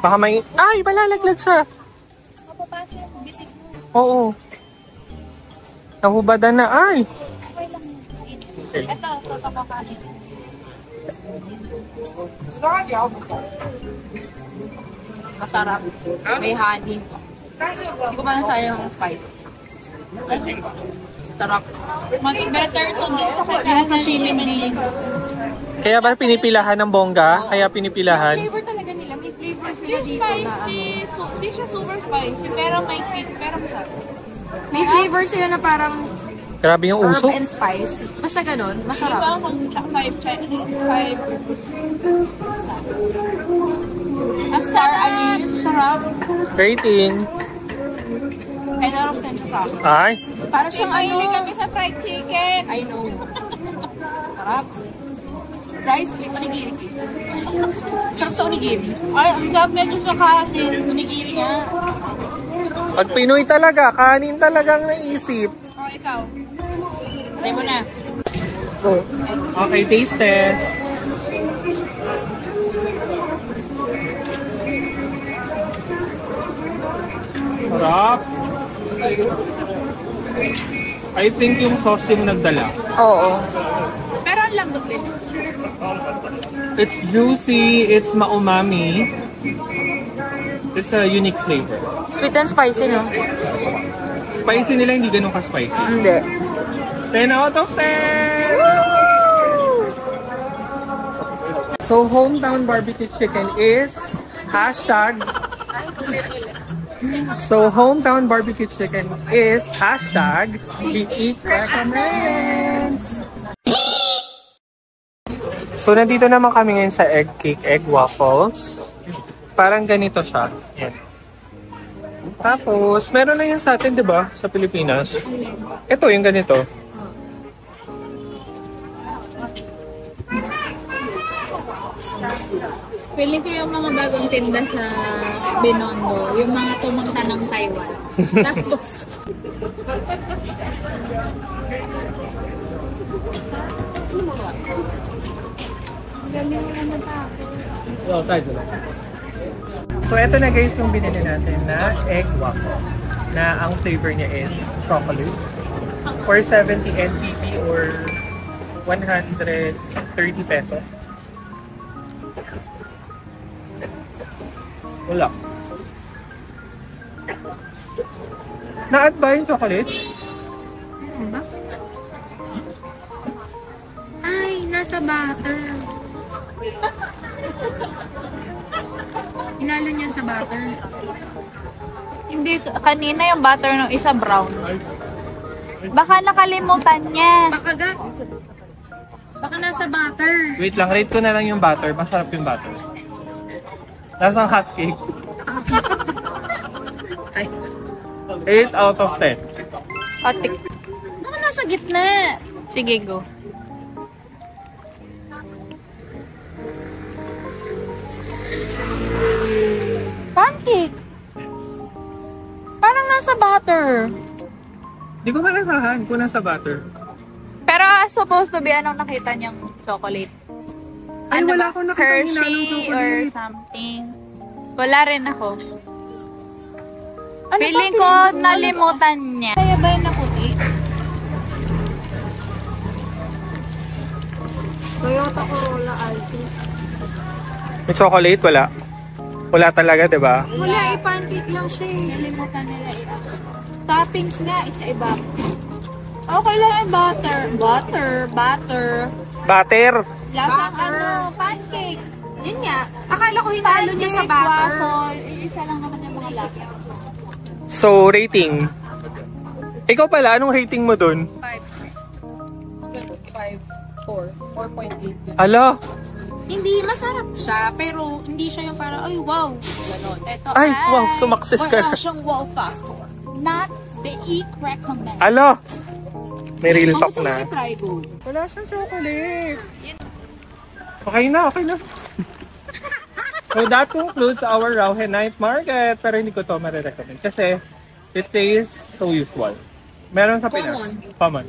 Baka may... Ay, malalaglag siya. Oo. Nahubadan na. Ay. Ito, ito ko kanin. Masarap. May honey. Hindi ko pa nasayang ng spice. Sarap. Mas better to do sa sashimi din. Kaya ba pinipilahan ng bongga? Kaya pinipilahan? Flavor talaga nila. May flavor sila dito spicy, na hindi siya super spicy, pero may kick, pero masarap. May flavor sila na parang Grabe yung herb uso. and spice. Basta ganun, masarap. Diba kung 5 Ang star anise, masarap. Rating. 10 out of 10 siya sa akin. Ay. Para siyang Mahilig ano, kami sa fried chicken. I know. Sarap. Rice, onigiri please. Sarap sa onigiri. Ay, ang sarap medyo sa kanin. Unigiri niya. Pag Pinoy talaga, kanin talagang naisip. O, ikaw. Try mo na. Go. Okay, taste test. Sarap. I think yung sauce yung nagdala. Oo. Pero ang lambot din. It's juicy, it's maumami. It's a unique flavor. Sweet and spicy, no? Spicy nila, hindi ganun ka-spicy. Hindi. 10 out of 10! So, Hometown Barbecue Chicken is hashtag So, hometown barbecue chicken is hashtag the Eat Recommends. So, nandito naman kami ngayon sa egg cake, egg waffles. Parang ganito siya. Yan. Tapos, meron na yan sa atin, di ba? Sa Pilipinas. Ito, yung ganito. Feeling ko yung mga bagong tinda sa Binondo, yung mga pumunta ng Taiwan. Tapos, so, eto na guys yung binili natin na egg waffle. Na ang flavor niya is chocolate. 470 NTP or 130 pesos. Wala. Na-add ba yung chocolate? ba? Ay, nasa butter. Inalo niya sa butter. Hindi, kanina yung butter ng isa brown. Baka nakalimutan niya. Baka nasa butter. Wait lang, rate ko na lang yung butter. Masarap yung butter. Lasang hotcake. 8 out of 10. Otik. Baka nasa gitna. Sige, go. Pancake. Parang nasa butter. Di ko malasahan kung nasa butter. Pero supposed to be, anong nakita niyang chocolate? Ay, Ano wala ba? akong nakita Hershey or something. Wala rin ako. Ano Feeling ba ko feeling mo? nalimutan niya. Kaya ba yung naputi? Toyota Corolla Altis. May chocolate? Wala. Wala talaga, di ba? Wala, pancake lang siya eh. Nalimutan nila toppings nga, isa-iba. Okay lang yung butter. Butter. Butter! Lasang ano, pancake. Yun nga. Akala ko hinalo niya sa butter. Waffle. Isa lang naman yung mga lasa. So, rating. Ikaw pala, anong rating mo dun? 4.8. Ala! Hindi, masarap siya. Pero hindi siya yung parang, ay wow. Ganon. Ito, Ay, wow, sumaksis ka na. Wala siyang wow factor. Not the Eat Recommend. Ala! May real talk na. Try go. Wala siyang chocolate. Okay na. So that concludes our Rauhe Night Market. Pero hindi ko to marirecommend kasi it tastes so usual. Meron sa Pinas. Common.